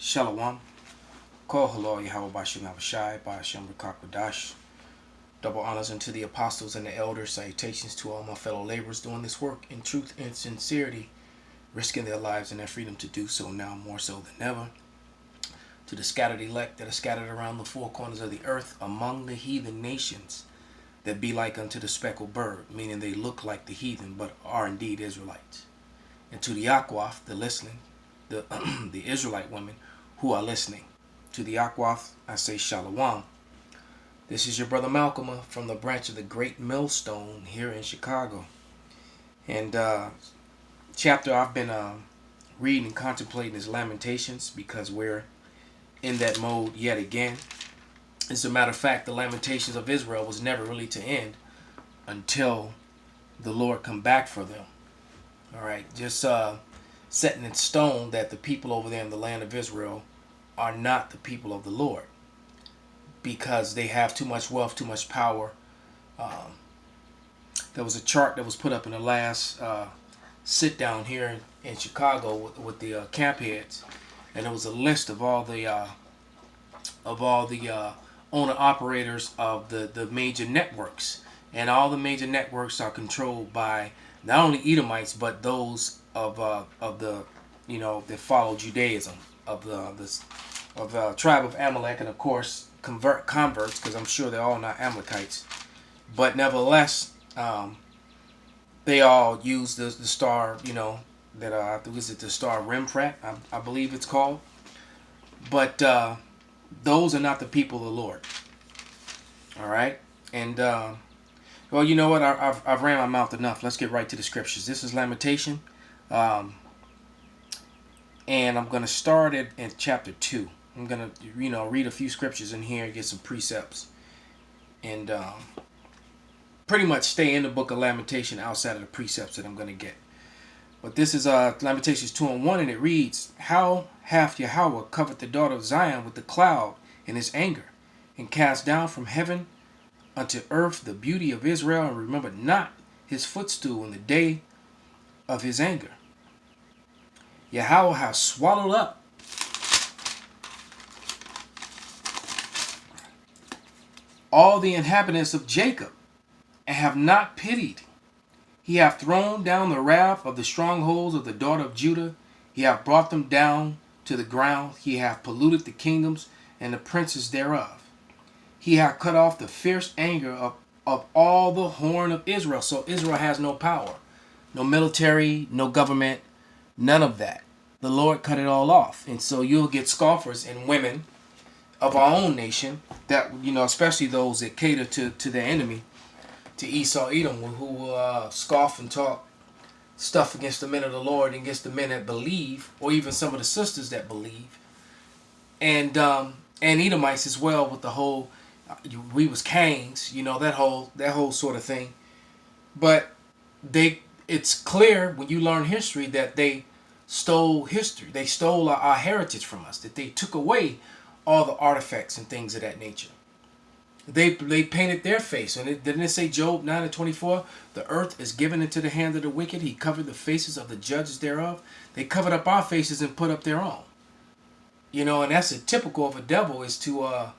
Shalom. Kol Halal Yahweh Bashim Abishai Bashim Rakakwadash. Double honors unto the apostles and the elders. Salutations to all my fellow laborers doing this work in truth and sincerity, risking their lives and their freedom to do so now more so than ever. To the scattered elect that are scattered around the four corners of the earth among the heathen nations that be like unto the speckled bird, meaning they look like the heathen but are indeed Israelites. And to the Akwaf, the listening, the the Israelite women who are listening. To the Akwaf, I say Shalom. This is your brother Malcolm from the branch of the Great Millstone here in Chicago. And chapter I've been reading and contemplating is Lamentations, because we're in that mode yet again. As a matter of fact, the Lamentations of Israel was never really to end until the Lord come back for them. All right, just setting in stone that the people over there in the land of Israel are not the people of the Lord, because they have too much wealth, too much power. There was a chart that was put up in the last sit down here in Chicago with the camp heads, and it was a list of all the owner operators of the major networks, and all the major networks are controlled by not only Edomites but those of the that follow Judaism, of the tribe of Amalek, and of course converts, because I'm sure they're all not Amalekites, but nevertheless they all use the star, that I think is it the star Remprat, I believe it's called, but those are not the people of the Lord. All right, and well, you know what? I've ran my mouth enough. Let's get right to the scriptures. This is Lamentation, and I'm going to start it in chapter 2. I'm going to, read a few scriptures in here and get some precepts, and pretty much stay in the book of Lamentation outside of the precepts that I'm going to get. But this is Lamentations 2:1, and it reads, "How hath Yahweh covered the daughter of Zion with the cloud in his anger, and cast down from heaven unto earth the beauty of Israel, and remembered not his footstool in the day of his anger. Yahweh hath swallowed up all the inhabitants of Jacob, and have not pitied. He hath thrown down the wrath of the strongholds of the daughter of Judah. He hath brought them down to the ground. He hath polluted the kingdoms and the princes thereof. He hath cut off the fierce anger of all the horn of Israel." So Israel has no power, no military, no government, none of that. The Lord cut it all off. And so you'll get scoffers and women of our own nation that, especially those that cater to their enemy, to Esau, Edom, who will scoff and talk stuff against the men of the Lord and against the men that believe, or even some of the sisters that believe, and Edomites as well, with the whole we was Cain's, that whole sort of thing. But it's clear when you learn history that they stole history. They stole our heritage from us. That they took away all the artifacts and things of that nature. They painted their face. And didn't it say, Job 9:24, "The earth is given into the hand of the wicked. He covered the faces of the judges thereof." They covered up our faces and put up their own. And that's a typical of a devil, is to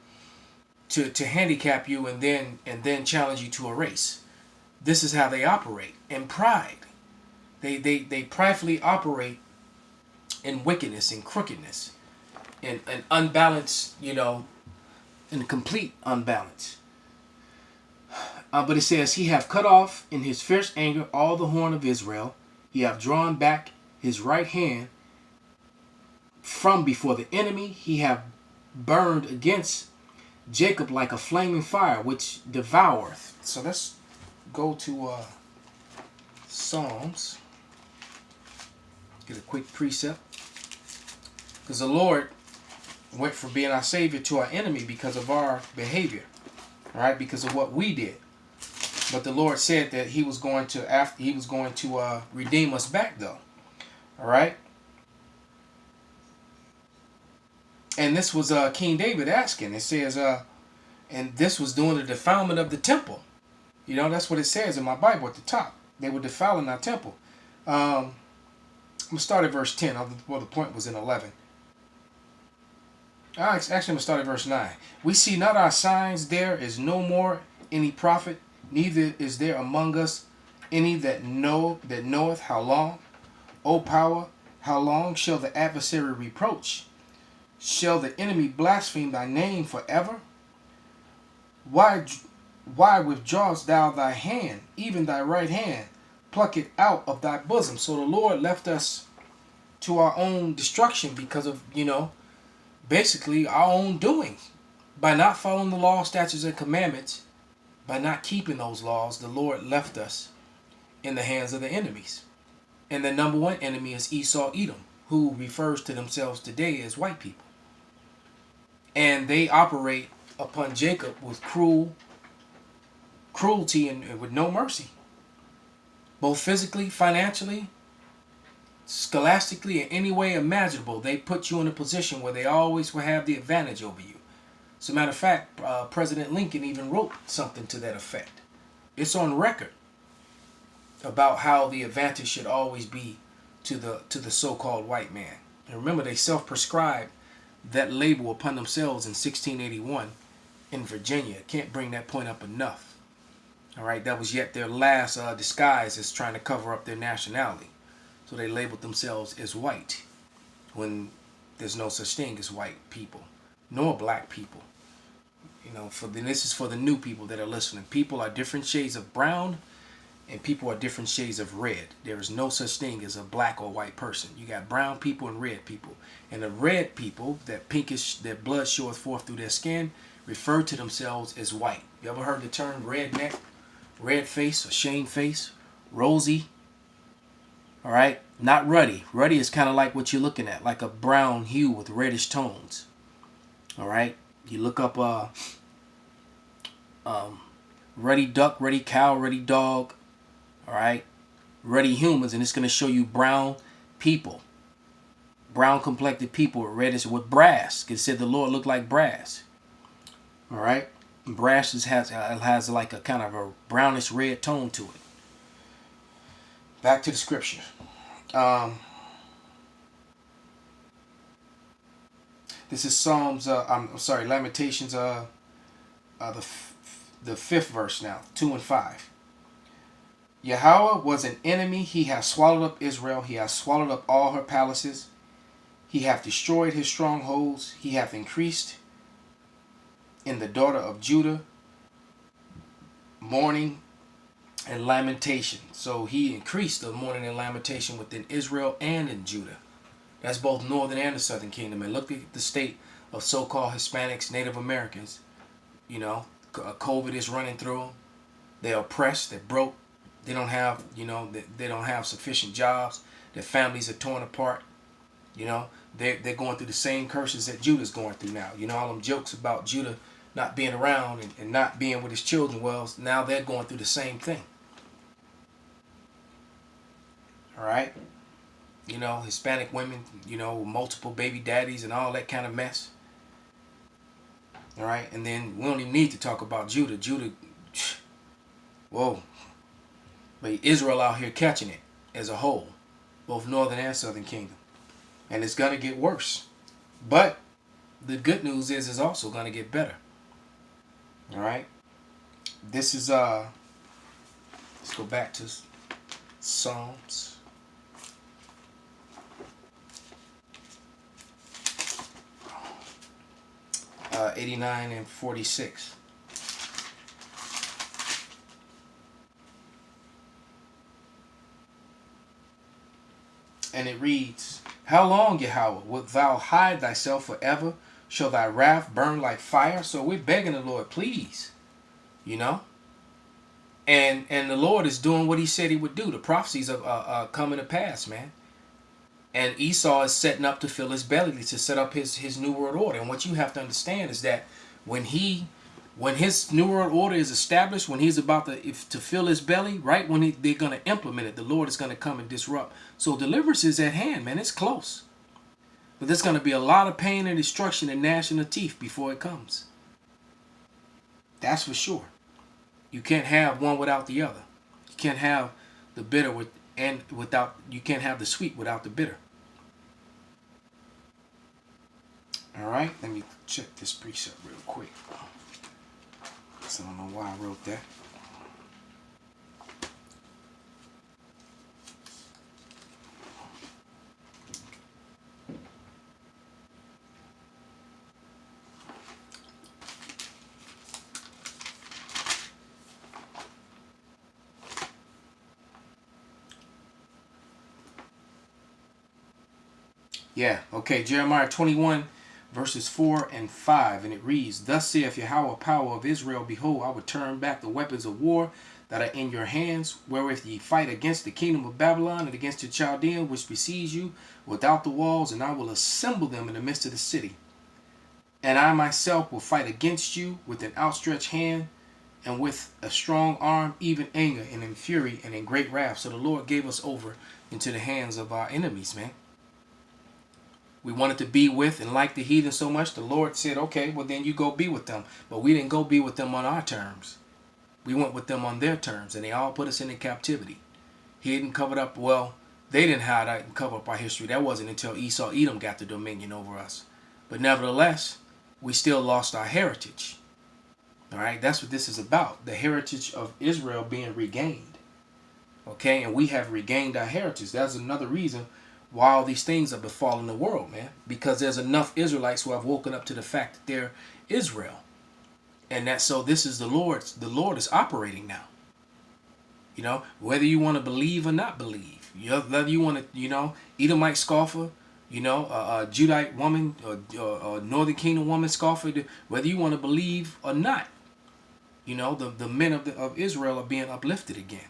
handicap you and then challenge you to a race. This is how they operate. In pride. They pridefully operate in wickedness and crookedness. And unbalanced, in complete unbalance. But it says, "He hath cut off in his fierce anger all the horn of Israel. He hath drawn back his right hand from before the enemy. He hath burned against Jacob like a flaming fire, which devoureth." So let's go to Psalms. Get a quick precept. Because the Lord went from being our Savior to our enemy because of our behavior. All right, because of what we did. But the Lord said that He was going to redeem us back, though. All right. And this was King David asking. It says, and this was during the defilement of the temple. That's what it says in my Bible at the top. They were defiling our temple. I'm going to start at verse 10. Well, the point was in 11. Actually, I'm going to start at verse 9. We see not our signs, there is no more any prophet, neither is there among us any that knoweth how long. O power, how long shall the adversary reproach? Shall the enemy blaspheme thy name forever? Why withdrawest thou thy hand, even thy right hand? Pluck it out of thy bosom. So the Lord left us to our own destruction because of, basically our own doing. By not following the law, statutes, and commandments, by not keeping those laws, the Lord left us in the hands of the enemies. And the number one enemy is Esau, Edom, who refers to themselves today as white people. And they operate upon Jacob with cruelty and with no mercy. Both physically, financially, scholastically, in any way imaginable. They put you in a position where they always will have the advantage over you. As a matter of fact, President Lincoln even wrote something to that effect. It's on record about how the advantage should always be to the so-called white man. And remember, they self-prescribed that label upon themselves in 1681 in Virginia. Can't bring that point up enough. All right, that was yet their last disguise as trying to cover up their nationality. So they labeled themselves as white when there's no such thing as white people, nor black people. This is for the new people that are listening. People are different shades of brown, and people are different shades of red. There is no such thing as a black or white person. You got brown people and red people. And the red people, that pinkish, that blood showeth forth through their skin, refer to themselves as white. You ever heard the term redneck, red face, or shame face, rosy? All right, not ruddy. Ruddy is kind of like what you're looking at, like a brown hue with reddish tones. All right, you look up ruddy duck, ruddy cow, ruddy dog. All right, ruddy humans, and it's going to show you brown people, brown complected people, reddish with brass. It said the Lord looked like brass. All right, brass has like a kind of a brownish red tone to it. Back to the scripture. This is Lamentations, the 5th verse now, 2 and 5. Yahweh was an enemy. He hath swallowed up Israel. He hath swallowed up all her palaces. He hath destroyed his strongholds. He hath increased in the daughter of Judah mourning and lamentation. So he increased the mourning and lamentation within Israel and in Judah. That's both northern and the southern kingdom. And look at the state of so-called Hispanics, Native Americans. COVID is running through them. They're oppressed. They're broke. They don't have, they don't have sufficient jobs. Their families are torn apart. They're going through the same curses that Judah's going through now. All them jokes about Judah not being around and not being with his children. Well, now they're going through the same thing. All right. Hispanic women, multiple baby daddies and all that kind of mess. All right. And then we don't even need to talk about Judah. Whoa. But Israel out here catching it as a whole, both northern and southern kingdom. And it's going to get worse. But the good news is it's also going to get better. All right. This is, let's go back to Psalms. Uh, 89 and 46. And it reads, How long, Yahweh, wilt thou hide thyself forever? Shall thy wrath burn like fire? So we're begging the Lord, please. And the Lord is doing what he said he would do. The prophecies are coming to pass, man. And Esau is setting up to fill his belly, to set up his New World Order. And what you have to understand is that when his New World Order is established, when he's about to fill his belly, right, when they're going to implement it, the Lord is going to come and disrupt. So deliverance is at hand, man. It's close. But there's going to be a lot of pain and destruction and gnashing of teeth before it comes. That's for sure. You can't have one without the other. You can't have the bitter you can't have the sweet without the bitter. All right, let me check this precept real quick. So I don't know why I wrote that. Yeah, okay, Jeremiah 21, verses 4 and 5, and it reads, Thus saith Yahweh, power of Israel, Behold, I will turn back the weapons of war that are in your hands, wherewith ye fight against the kingdom of Babylon and against the Chaldean, which besiege you without the walls, and I will assemble them in the midst of the city. And I myself will fight against you with an outstretched hand and with a strong arm, even anger and in fury and in great wrath. So the Lord gave us over into the hands of our enemies, man. We wanted to be with and like the heathen so much, the Lord said, okay, well then you go be with them. But we didn't go be with them on our terms. We went with them on their terms, and they all put us into captivity. Hid and covered up, well, they didn't hide and cover up our history. That wasn't until Esau, Edom got the dominion over us. But nevertheless, we still lost our heritage. All right, that's what this is about. The heritage of Israel being regained. Okay, and we have regained our heritage. That's another reason why all these things are befalling the world, man. Because there's enough Israelites who have woken up to the fact that they're Israel. And that so this is the Lord's. The Lord is operating now. You know, whether you want to believe or not believe. Whether you want to, Edomite scoffer, a Judite woman or Northern Kingdom woman scoffer, whether you want to believe or not, the men of Israel are being uplifted again.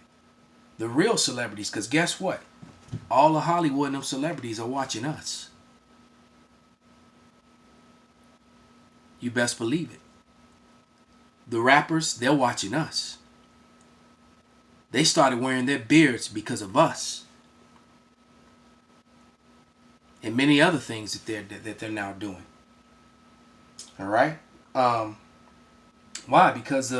The real celebrities, because guess what? All of Hollywood and them celebrities are watching us. You best believe it. The rappers, they're watching us. They started wearing their beards because of us. And many other things that they're now doing. All right? Why? Because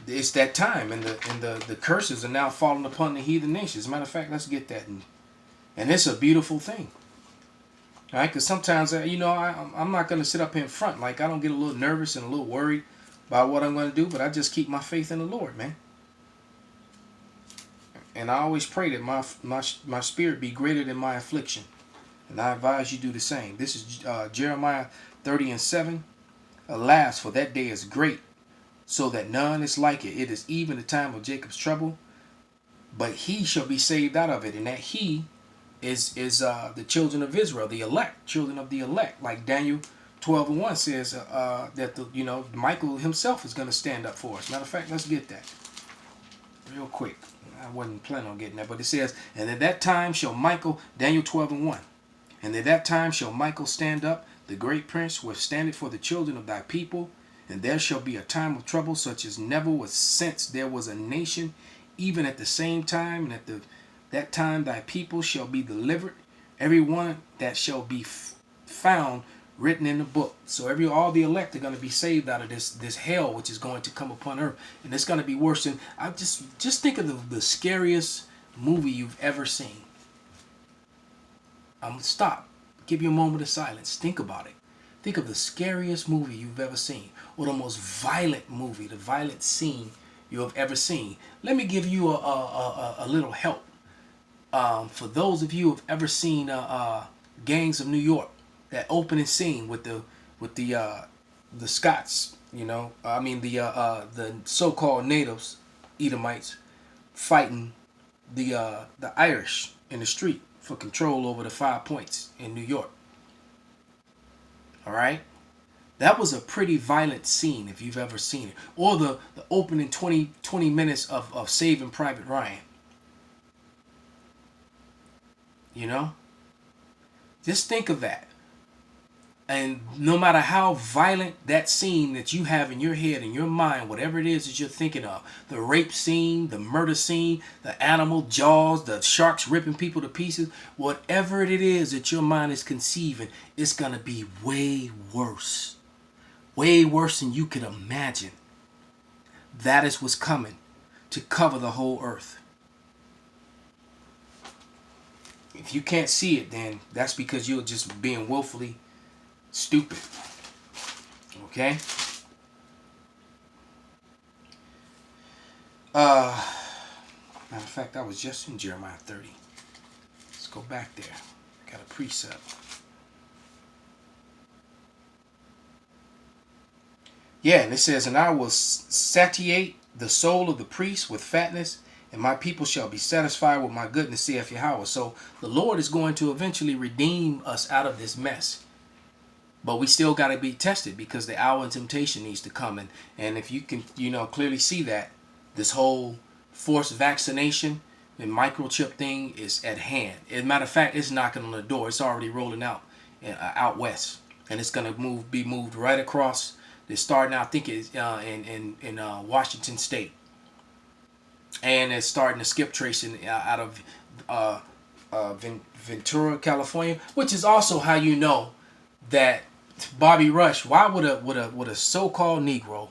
it's that time, and the curses are now falling upon the heathen nations. As a matter of fact, let's get that. And it's a beautiful thing. All right? Because sometimes, I'm not going to sit up here in front. Like, I don't get a little nervous and a little worried about what I'm going to do, but I just keep my faith in the Lord, man. And I always pray that my spirit be greater than my affliction. And I advise you do the same. This is Jeremiah 30 and 7. Alas, for that day is great, so that none is like it. It is even the time of Jacob's trouble, but he shall be saved out of it. And that he is the children of Israel, the elect, children of the elect. Like Daniel 12 and 1 says that Michael himself is going to stand up for us. Matter of fact, let's get that real quick. I wasn't planning on getting that, but it says, and at that time shall Michael, Daniel 12 and 1, and at that time shall Michael stand up, the great prince, withstandeth for the children of thy people, and there shall be a time of trouble such as never was since there was a nation, even at the same time, and at that time thy people shall be delivered, every one that shall be found written in the book. So all the elect are going to be saved out of this hell which is going to come upon earth, and it's going to be worse than. I just think of the scariest movie you've ever seen. I'm gonna stop. Give you a moment of silence. Think about it. Think of the scariest movie you've ever seen, or the most violent movie, the violent scene you have ever seen. Let me give you a little help. For those of you who have ever seen Gangs of New York, that opening scene with the Scots, the so-called natives, Edomites, fighting the Irish in the street for control over the 5 points in New York. All right, that was a pretty violent scene if you've ever seen it. Or the opening 20 minutes of Saving Private Ryan. Just think of that. And no matter how violent that scene that you have in your head, in your mind, whatever it is that you're thinking of, the rape scene, the murder scene, the animal jaws, the sharks ripping people to pieces, whatever it is that your mind is conceiving, it's going to be way worse. Way worse than you could imagine. That is what's coming to cover the whole earth. If you can't see it, then that's because you're just being willfully Stupid. Okay? Matter of fact, I was just in Jeremiah 30. Let's go back there. Got a precept. Yeah, and it says, and I will satiate the soul of the priest with fatness, and my people shall be satisfied with my goodness, saith Yahweh. So the Lord is going to eventually redeem us out of this mess. But we still got to be tested because the hour of temptation needs to come. And if you can, clearly see that this whole forced vaccination and microchip thing is at hand. As a matter of fact, it's knocking on the door. It's already rolling out west. And it's going to be moved right across. They're starting out, I think it's in Washington State. And it's starting to skip tracing out of Ventura, California, which is also how you know that Bobby Rush, why would a so-called Negro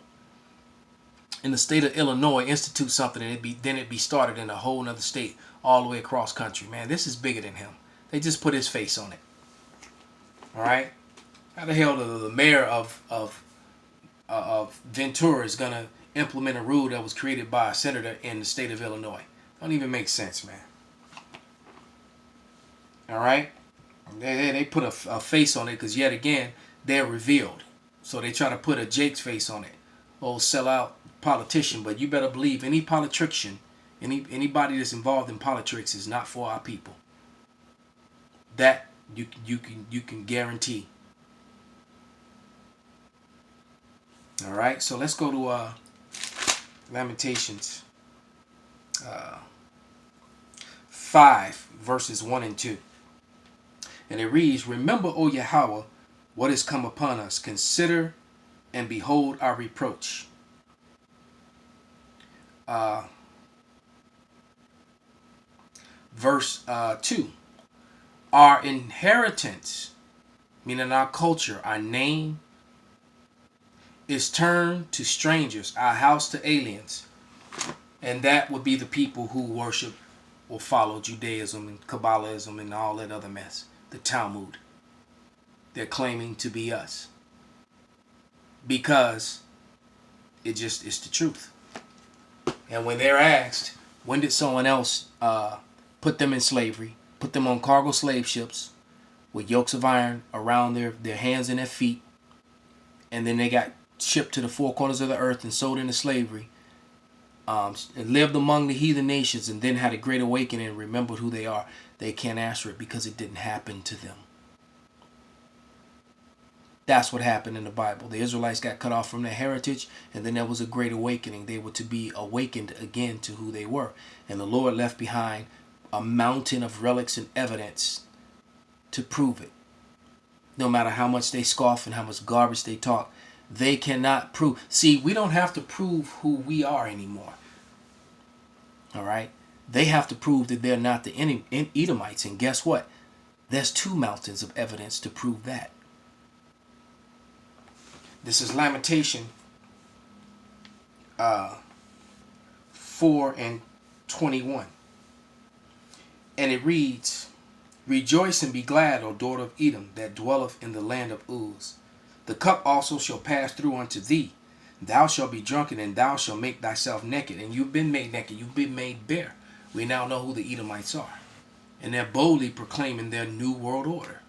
in the state of Illinois institute something and it'd be started in a whole nother state all the way across country? Man, this is bigger than him. They just put his face on it. All right, how the hell the mayor of Ventura is gonna implement a rule that was created by a senator in the state of Illinois? Don't even make sense, man. All right, they put a face on it because yet again they're revealed. So they try to put a Jake's face on it. Old sellout politician. But you better believe any politician, anybody that's involved in politics is not for our people. That you can guarantee. All right, so let's go to Lamentations 5 verses 1 and 2. And it reads, remember, O Yahweh, what has come upon us. Consider and behold our reproach. Verse 2. Our inheritance, meaning our culture, our name, is turned to strangers, our house to aliens. And that would be the people who worship or follow Judaism and Kabbalism and all that other mess. The Talmud. They're claiming to be us. Because it's the truth. And when they're asked, when did someone else put them in slavery, put them on cargo slave ships with yokes of iron around their hands and their feet, and then they got shipped to the four corners of the earth and sold into slavery, and lived among the heathen nations, and then had a great awakening and remembered who they are, they can't answer it because it didn't happen to them. That's what happened in the Bible. The Israelites got cut off from their heritage, and then there was a great awakening. They were to be awakened again to who they were. And the Lord left behind a mountain of relics and evidence to prove it. No matter how much they scoff and how much garbage they talk, they cannot prove. See, we don't have to prove who we are anymore. All right? They have to prove that they're not the Edomites. And guess what? There's 2 mountains of evidence to prove that. This is Lamentation 4 and 21. And it reads, rejoice and be glad, O daughter of Edom, that dwelleth in the land of Uz. The cup also shall pass through unto thee. Thou shalt be drunken, and thou shalt make thyself naked. And you've been made naked. You've been made bare. We now know who the Edomites are. And they're boldly proclaiming their new world order.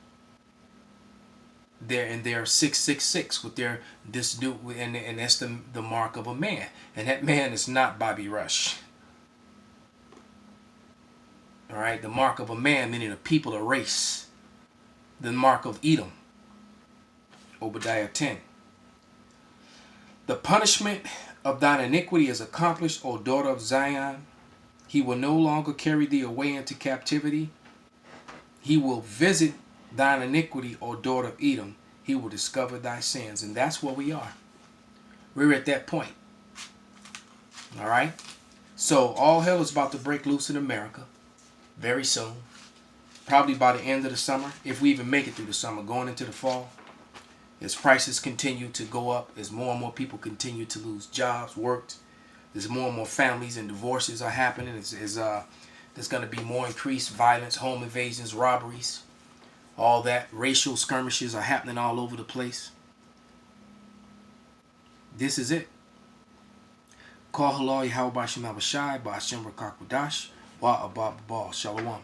They're 666 with their this new, and that's the mark of a man. And that man is not Bobby Rush. All right, the mark of a man, meaning a people, a race. The mark of Edom. Obadiah 10. The punishment of thine iniquity is accomplished, O daughter of Zion. He will no longer carry thee away into captivity. He will visit thine iniquity, O daughter of Edom. He will discover thy sins. And that's where we are. We're at that point. All right. So all hell is about to break loose in America very soon. Probably by the end of the summer, if we even make it through the summer, going into the fall. As prices continue to go up, as more and more people continue to lose jobs, worked, there's more and more families and divorces are happening. There's going to be more increased violence, home invasions, robberies. All that racial skirmishes are happening all over the place. This is it. Call halal Yahweh Bashim Abashai, Bashim Rakakwadash, Wa Abba Shalom.